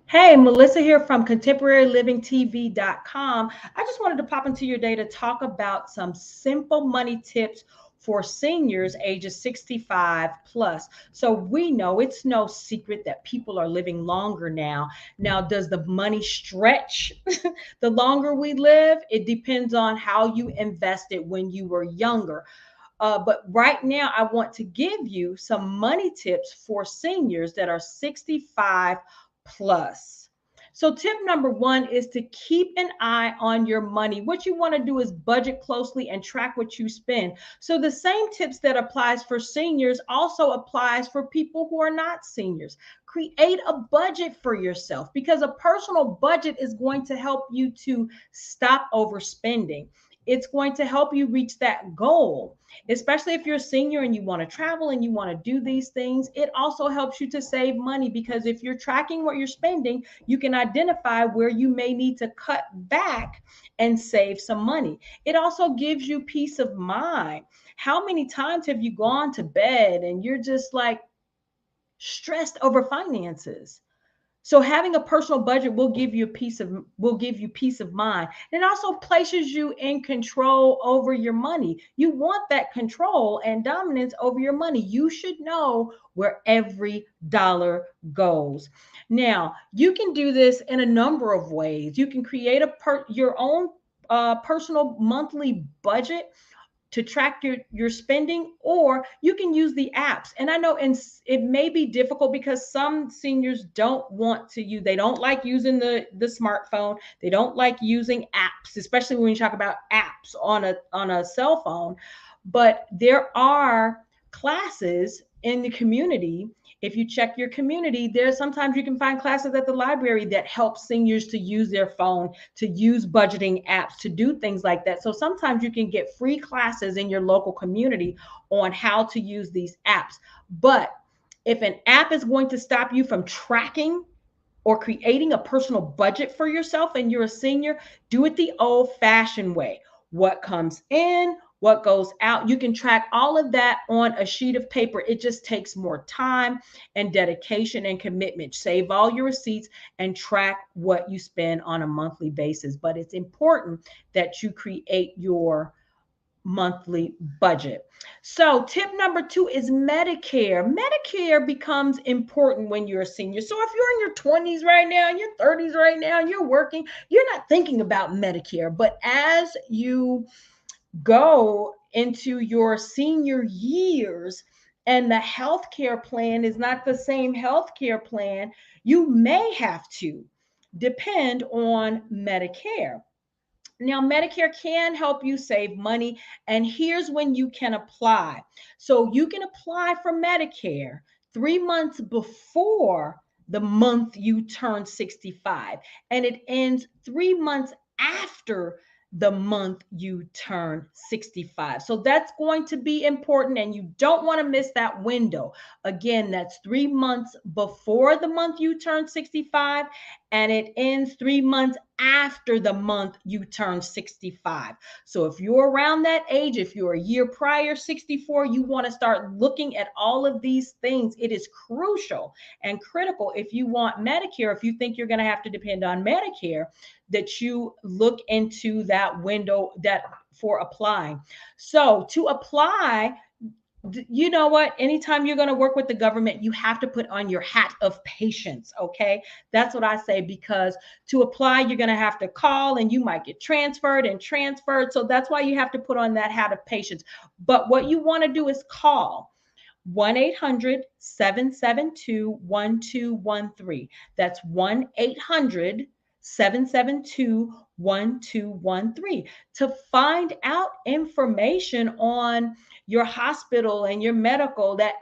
Hey, Melissa here from contemporarylivingtv.com. I just wanted to pop into your day to talk about some simple money tips for seniors ages 65 plus. So we know it's no secret that people are living longer now. Now, does the money stretch the longer we live? It depends on how you invested when you were younger. But right now, I want to give you some money tips for seniors that are 65 plus. So, tip number one is to keep an eye on your money. What you want to do is budget closely and track what you spend. So, the same tips that applies for seniors also applies for people who are not seniors. Create a budget for yourself because a personal budget is going to help you to stop overspending. It's going to help you reach that goal, especially if you're a senior and you want to travel and you want to do these things. It also helps you to save money because if you're tracking what you're spending, you can identify where you may need to cut back and save some money. It also gives you peace of mind. How many times have you gone to bed and you're just like stressed over finances? So having a personal budget will give you peace of mind. And it also places you in control over your money. You want that control and dominance over your money. You should know where every dollar goes. Now, you can do this in a number of ways. You can create your own personal monthly budget to track your spending, or you can use the apps. And I know it may be difficult because some seniors don't want to use, they don't like using the smartphone, they don't like using apps, especially when you talk about apps on a cell phone. But there are classes in the community. If you check your community, there's sometimes you can find classes at the library that help seniors to use their phone, to use budgeting apps, to do things like that. So sometimes you can get free classes in your local community on how to use these apps. But if an app is going to stop you from tracking or creating a personal budget for yourself and you're a senior, do it the old fashioned way. What comes in, what goes out. You can track all of that on a sheet of paper. It just takes more time and dedication and commitment. Save all your receipts and track what you spend on a monthly basis. But it's important that you create your monthly budget. So, tip number two is Medicare. Medicare becomes important when you're a senior. So, if you're in your 20s right now, in your 30s right now, and you're working, you're not thinking about Medicare. But as you go into your senior years and the healthcare plan is not the same healthcare plan, you may have to depend on Medicare. Now, Medicare can help you save money, and here's when you can apply. So, you can apply for Medicare 3 months before the month you turn 65, and it ends 3 months after the month you turn 65. So, that's going to be important, and you don't want to miss that window. Again, that's 3 months before the month you turn 65, and it ends 3 months after the month you turn 65. So if you're around that age, if you're a year prior 64, you want to start looking at all of these things. It is crucial and critical if you want Medicare, if you think you're going to have to depend on Medicare, that you look into that window that for applying. So to apply, you know what? Anytime you're going to work with the government, you have to put on your hat of patience. Okay. That's what I say, because to apply, you're going to have to call and you might get transferred and transferred. So that's why you have to put on that hat of patience. But what you want to do is call 1-800-772-1213. That's 1-800-772-1213 to find out information on your hospital and your medical, that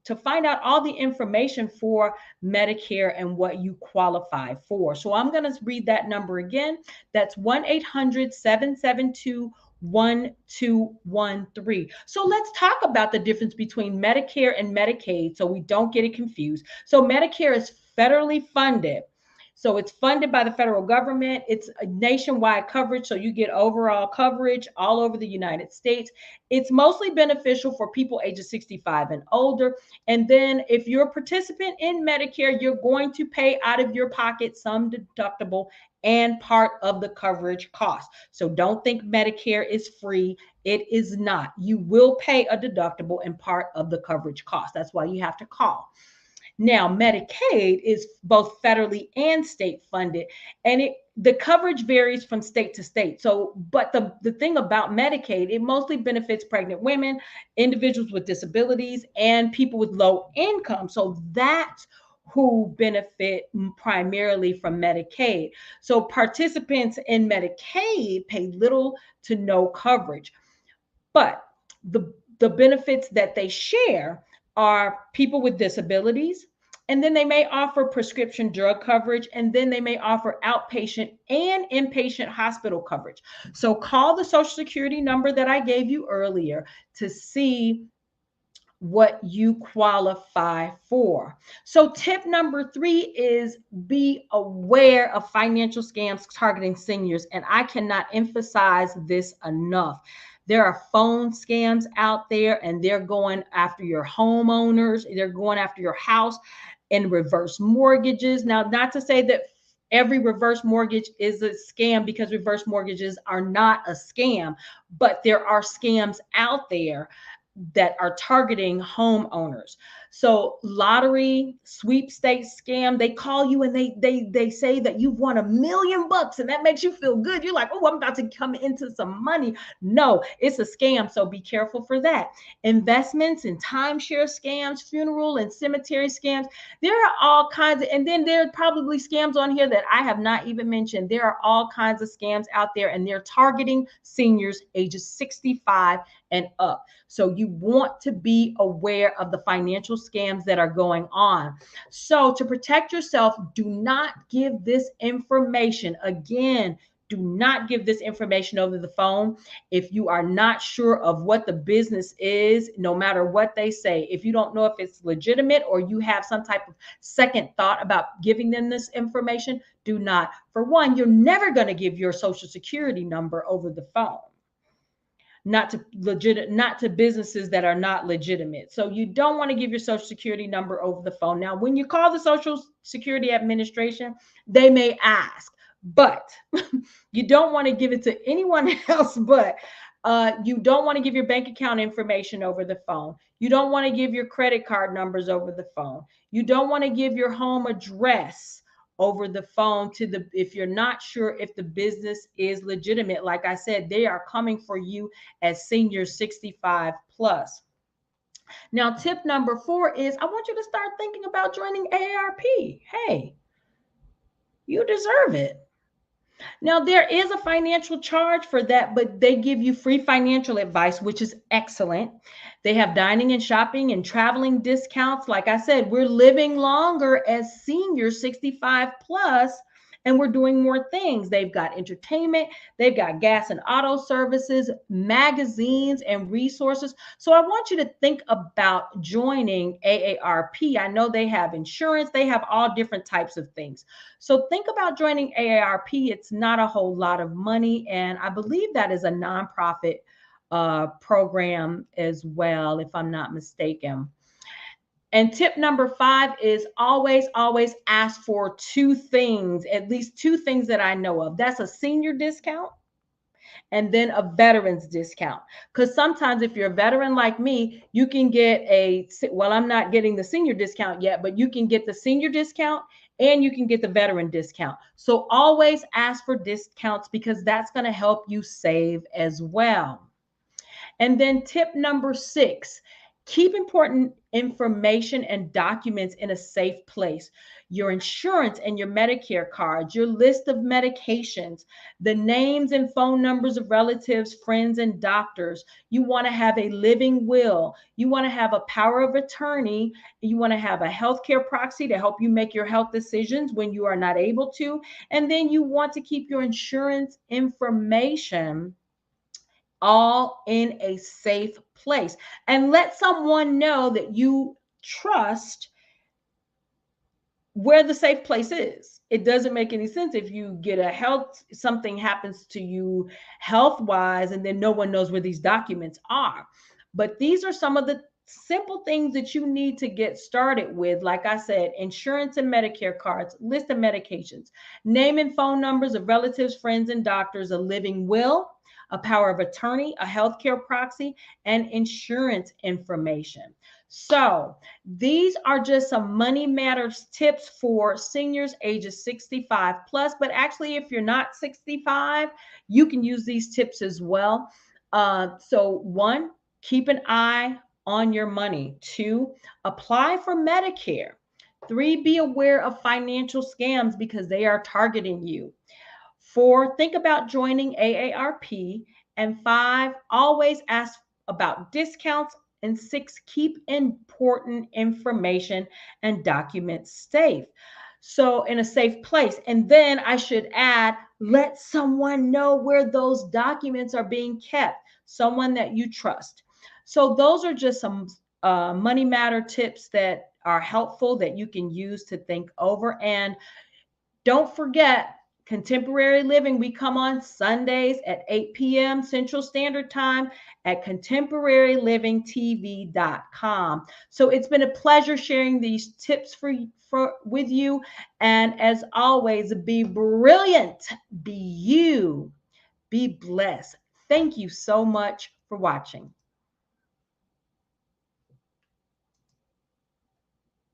to find out all the information for Medicare and what you qualify for. So I'm going to read that number again. That's 1-800-772-1213. So let's talk about the difference between Medicare and Medicaid so we don't get it confused. So Medicare is federally funded. So it's funded by the federal government. It's a nationwide coverage, so you get overall coverage all over the United States. It's mostly beneficial for people ages 65 and older. And then if you're a participant in Medicare, you're going to pay out of your pocket some deductible and part of the coverage cost. So don't think Medicare is free. It is not. You will pay a deductible and part of the coverage cost. That's why you have to call. Now, Medicaid is both federally and state funded, and the coverage varies from state to state. So, but the thing about Medicaid, it mostly benefits pregnant women, individuals with disabilities, and people with low income. So that's who benefit primarily from Medicaid. So participants in Medicaid pay little to no coverage. But the benefits that they share are people with disabilities, and then they may offer prescription drug coverage, and then they may offer outpatient and inpatient hospital coverage. So call the Social Security number that I gave you earlier to see what you qualify for. So tip number 3 is be aware of financial scams targeting seniors. And I cannot emphasize this enough. There are phone scams out there, and they're going after your homeowners. They're going after your house and reverse mortgages. Now, not to say that every reverse mortgage is a scam, because reverse mortgages are not a scam, but there are scams out there that are targeting homeowners. So lottery, sweepstakes scam, they call you and they say that you've won $1 million, and that makes you feel good. You're like, oh, I'm about to come into some money. No, it's a scam. So be careful for that. Investments and timeshare scams, funeral and cemetery scams. There are all kinds of, and then there are probably scams on here that I have not even mentioned. There are all kinds of scams out there, and they're targeting seniors ages 65 and up. So you want to be aware of the financial scams that are going on. So to protect yourself, do not give this information. Again, do not give this information over the phone if you are not sure of what the business is, no matter what they say. If you don't know if it's legitimate, or you have some type of second thought about giving them this information, do not. For one, you're never going to give your social security number over the phone. Not to businesses that are not legitimate. So you don't want to give your social security number over the phone. Now, when you call the Social Security Administration, they may ask, but you don't want to give it to anyone else. But you don't want to give your bank account information over the phone. You don't want to give your credit card numbers over the phone. You don't want to give your home address over the phone if you're not sure if the business is legitimate. Like I said, they are coming for you as seniors 65 plus. Now, tip number 4 is I want you to start thinking about joining AARP. Hey, you deserve it. Now, there is a financial charge for that, but they give you free financial advice, which is excellent. They have dining and shopping and traveling discounts. Like I said, we're living longer as seniors 65 plus, and we're doing more things. They've got entertainment, they've got gas and auto services, magazines, and resources. So I want you to think about joining AARP. I know they have insurance, they have all different types of things. So think about joining AARP. It's not a whole lot of money, and I believe that is a nonprofit program as well, if I'm not mistaken. And tip number 5 is always ask for 2 things, at least 2 things that I know of. That's a senior discount and then a veterans discount. Because sometimes if you're a veteran like me, you can get I'm not getting the senior discount yet, but you can get the senior discount and you can get the veteran discount. So always ask for discounts, because that's going to help you save as well. And then tip number 6, keep important information and documents in a safe place. Your insurance and your Medicare cards, your list of medications, the names and phone numbers of relatives, friends, and doctors. You want to have a living will. You want to have a power of attorney. You want to have a healthcare proxy to help you make your health decisions when you are not able to. And then you want to keep your insurance information all in a safe place, and let someone know that you trust where the safe place is. It doesn't make any sense if you get a health, something happens to you health wise, and then no one knows where these documents are. But these are some of the simple things that you need to get started with. Like I said, insurance and Medicare cards, list of medications, name and phone numbers of relatives, friends, and doctors, a living will, a power of attorney, a healthcare proxy, and insurance information. So, these are just some money matters tips for seniors ages 65 plus. But actually, if you're not 65, you can use these tips as well. So, one, keep an eye on your money. Two, apply for Medicare. Three, be aware of financial scams because they are targeting you. Four, think about joining AARP. And five, always ask about discounts. And six, keep important information and documents safe. So, in a safe place. And then I should add, let someone know where those documents are being kept, someone that you trust. So, those are just some money matter tips that are helpful that you can use to think over. And don't forget, Contemporary Living, we come on Sundays at 8 p.m. Central Standard Time at contemporarylivingtv.com. So it's been a pleasure sharing these tips with you. And as always, be brilliant, be you, be blessed. Thank you so much for watching.